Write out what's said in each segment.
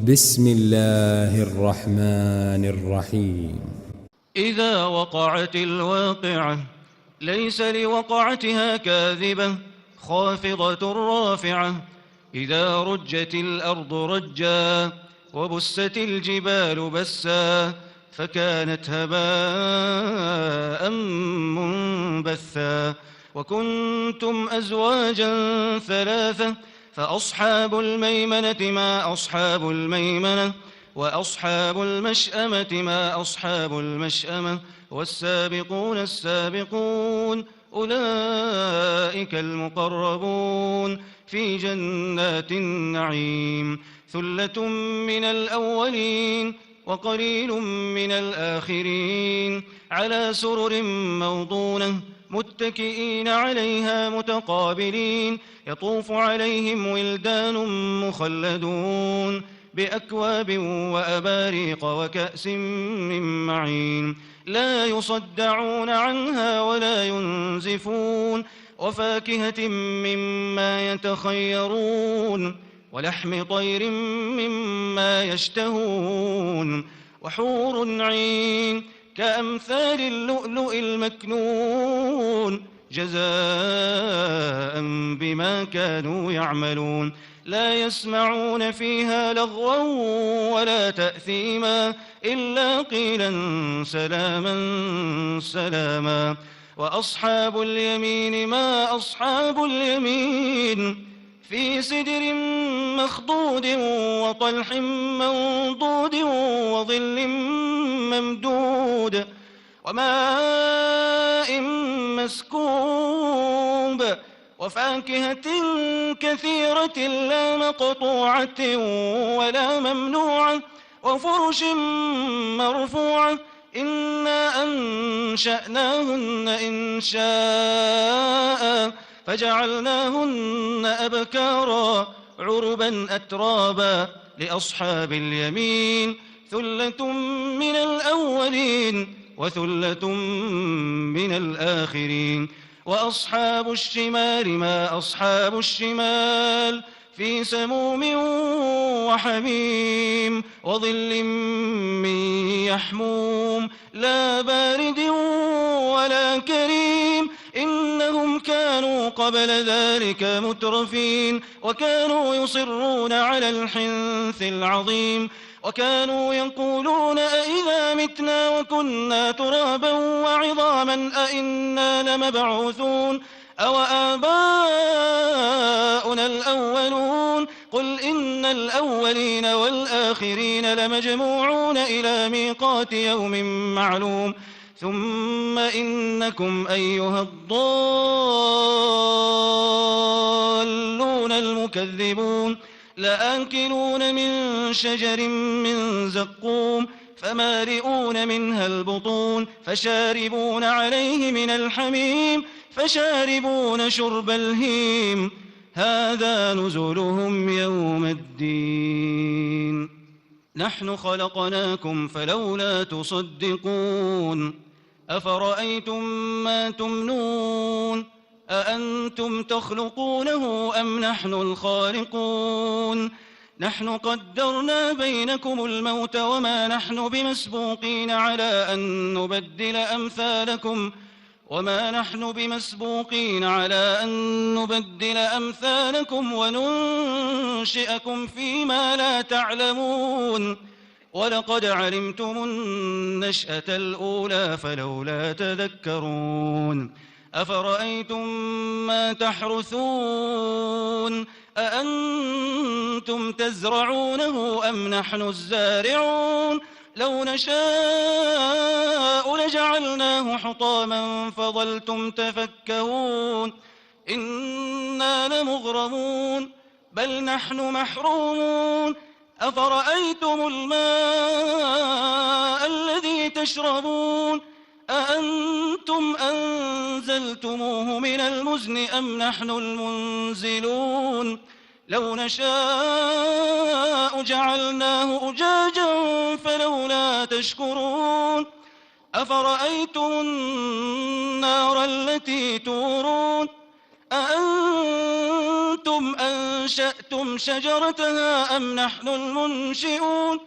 بسم الله الرحمن الرحيم. إذا وقعت الواقعة ليس لوقعتها كاذبة خافضة رافعة إذا رجت الأرض رجا وبست الجبال بسا فكانت هباء منبثا وكنتم أزواجا ثلاثة فأصحاب الميمنة ما أصحاب الميمنة وأصحاب المشأمة ما أصحاب المشأمة والسابقون السابقون أولئك المقربون في جنات النعيم ثلة من الأولين وقليل من الآخرين على سرر موضونة متكئين عليها متقابلين يطوف عليهم ولدان مخلدون بأكواب وأباريق وكأس من معين لا يصدعون عنها ولا ينزفون وفاكهة مما يتخيرون ولحم طير مما يشتهون وحور عين كأمثال اللؤلؤ المكنون جزاء بما كانوا يعملون لا يسمعون فيها لغوا ولا تأثيما إلا قيلا سلاما سلاما وأصحاب اليمين ما أصحاب اليمين في سدر مخضود وطلح منضود وظل ممدود وماء مسكوب وفاكهة كثيرة لا مقطوعة ولا ممنوعة وفرش مرفوعة إنا أنشأناهن إنشاء فجعلناهن أبكارا عربا أترابا لأصحاب اليمين ثلة من الأولين وثلة من الآخرين وأصحاب الشمال ما أصحاب الشمال في سموم وحميم وظل من يحموم لا بارد ولا كريم إنهم كانوا قبل ذلك مترفين وكانوا يصرون على الحنث العظيم وكانوا يقولون أئذا متنا وكنا ترابا وعظاما أئنا لمبعوثون أو آباؤنا الأولون قل إن الأولين والآخرين لمجموعون إلى ميقات يوم معلوم ثم إنكم أيها الضالون المكذبون لآكلون من شجر من زقوم فمالئون منها البطون فشاربون عليه من الحميم فشاربون شرب الهيم هذا نزلهم يوم الدين نحن خلقناكم فلولا تصدقون أفرأيتم ما تمنون أأنتم تخلقونه أم نحن الخالقون نحن قدرنا بينكم الموت وما نحن بمسبوقين على أن نبدل أمثالكم وننشئكم فيما لا تعلمون ولقد علمتم النشأة الأولى فلولا تذكرون أفرأيتم ما تحرثون أأنتم تزرعونه أم نحن الزارعون لو نشاء لجعلناه حطاما فظلتم تفكهون إنا لمغرمون بل نحن محرومون أفرأيتم الماء الذي تشربون أأنتم أنزلتموه من المزن أم نحن المنزلون لو نشاء جعلناه أجاجا فلولا تشكرون أفرأيتم النار التي تورون أأنتم أأنتم أنشأتم شجرتها أم نحن المنشئون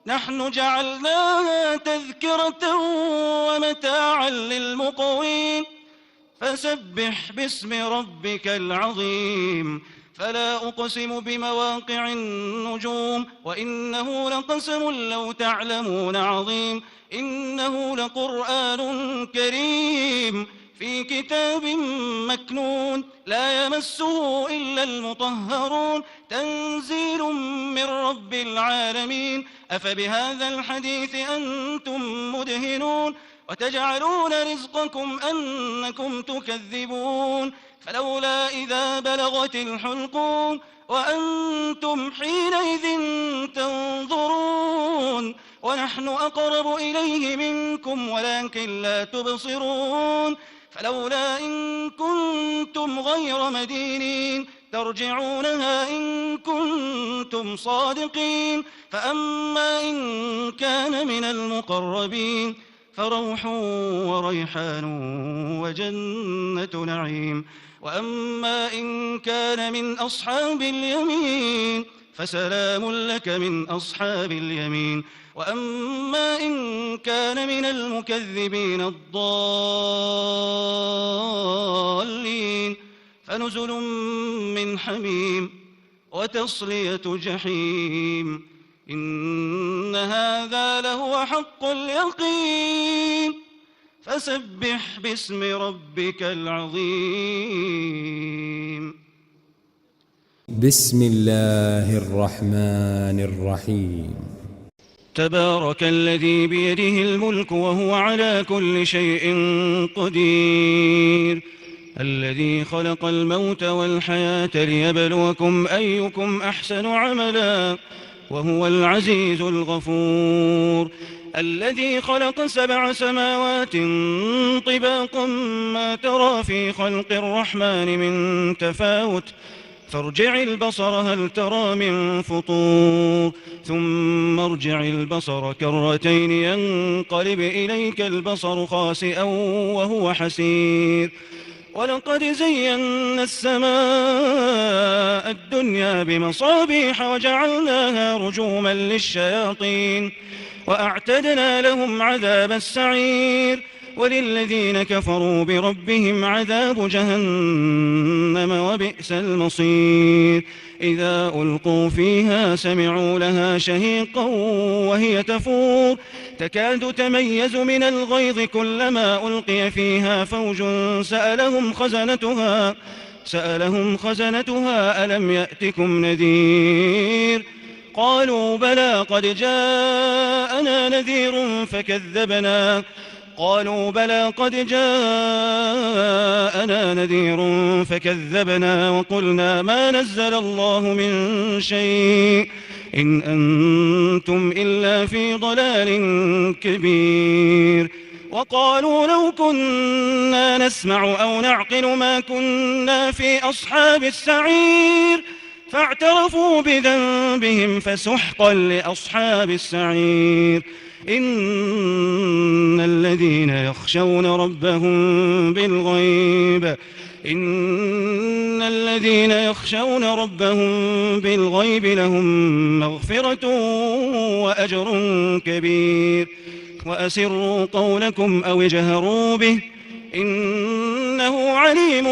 نحن جعلناها تذكرة ومتاعا للمقوين فسبح باسم ربك العظيم فلا أقسم بمواقع النجوم وإنه لقسم لو تعلمون عظيم إنه لقرآن كريم في كتاب مكنون لا يمسه إلا المطهرون تنزيل من رب العالمين أفبهذا الحديث أنتم مدهنون وتجعلون رزقكم أنكم تكذبون فلولا إذا بلغت الحلقوم وأنتم حينئذ تنظرون ونحن أقرب إليه منكم ولكن لا تبصرون فلولا إن كنتم غير مدينين ترجعونها إن كنتم صادقين فأما إن كان من المقربين فروح وريحان وجنة نعيم وأما إن كان من أصحاب اليمين فسلام لك من أصحاب اليمين وأما إن كان من المكذبين الضالين فنزل من حميم وتصلية جحيم إن هذا لهو حق اليقين فسبح باسم ربك العظيم بسم الله الرحمن الرحيم تبارك الذي بيده الملك وهو على كل شيء قدير الذي خلق الموت والحياة ليبلوكم أيكم أحسن عملا وهو العزيز الغفور الذي خلق 7 سماوات طباقا ما ترى في خلق الرحمن من تفاوت فارجع البصر هل ترى من فطور ثم ارجع البصر كرتين ينقلب إليك البصر خاسئا وهو حسير ولقد زينا السماء الدنيا بمصابيح وجعلناها رجوما للشياطين وأعتدنا لهم عذاب السعير وللذين كفروا بربهم عذاب جهنم وبئس المصير إذا ألقوا فيها سمعوا لها شهيقا وهي تفور تكاد تميز من الغيظ كلما ألقي فيها فوج سألهم خزنتها ألم يأتكم نذير قالوا بلى قد جاءنا نذير فكذبنا وقلنا ما نزل الله من شيء إن أنتم إلا في ضلال كبير وقالوا لو كنا نسمع أو نعقل ما كنا في أصحاب السعير فاعترفوا بذنبهم فسحقا لأصحاب السعير إن الذين يخشون ربهم بالغيب لهم مغفرة وأجر كبير وأسروا قولكم أو اجهروا به إنه عليم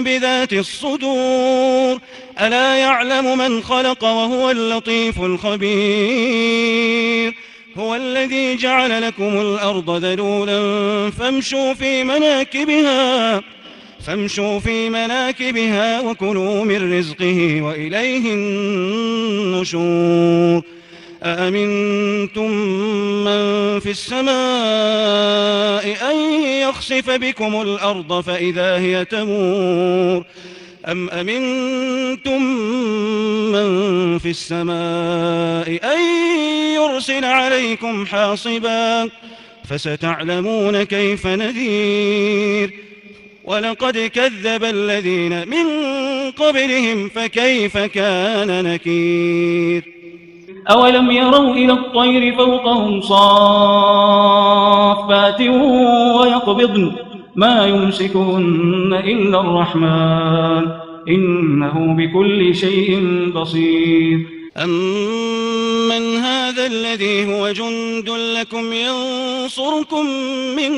بذات الصدور ألا يعلم من خلق وهو اللطيف الخبير هو الذي جعل لكم الأرض ذلولا فامشوا في مناكبها وكلوا من رزقه وإليه النشور أأمنتم من في السماء أن يخسف بكم الأرض فإذا هي تمور أم أمنتم من في السماء أن يرسل عليكم حاصبا فستعلمون كيف نذير ولقد كذب الذين من قبلهم فكيف كان نكير أولم يروا إلى الطير فوقهم صافات ويقبضن ما يمسكهن إلا الرحمن إنه بكل شيء بصير. أمن هذا الذي هو جند لكم ينصركم من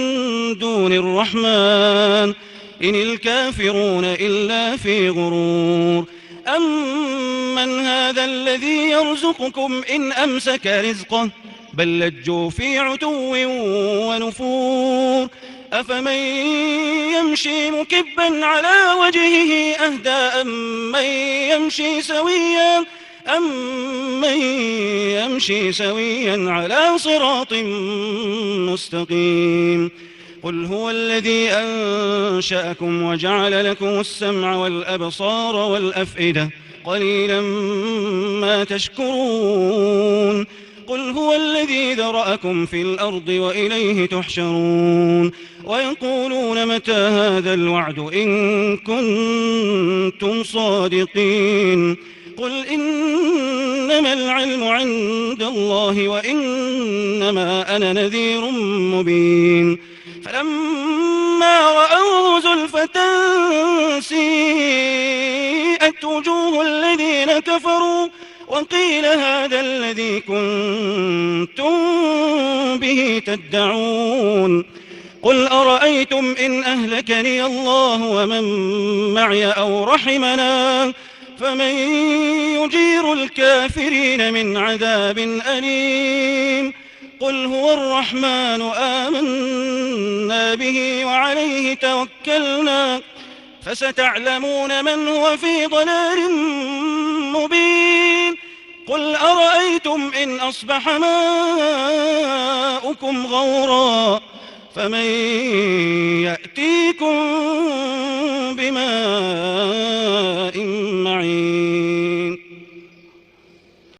دون الرحمن إن الكافرون إلا في غرور. أمن هذا الذي يرزقكم إن أمسك رزقه بل لجوا في عتو ونفور. أفمن يمشي مكبا على وجهه أهدى أمن يمشي سويا على صراط مستقيم. قل هو الذي أنشأكم وجعل لكم السمع والأبصار والأفئدة قليلا ما تشكرون. قل هو الذي ذرأكم في الأرض وإليه تحشرون. ويقولون متى هذا الوعد إن كنتم صادقين. قل إنما العلم عند الله وإنما أنا نذير مبين. فلما رأوه زلفة سيئت وجوه الذين كفروا وقيل هذا الذي كنتم به تدعون. قل أرأيتم إن أهلكني الله ومن معي أو رحمنا فمن يجير الكافرين من عذاب أليم. قل هو الرحمن آمنا به وعليه توكلنا فستعلمون من هو في ضلال مبين. قل أرأيتم إن أصبح ماؤكم غورا فمن يأتيكم بماء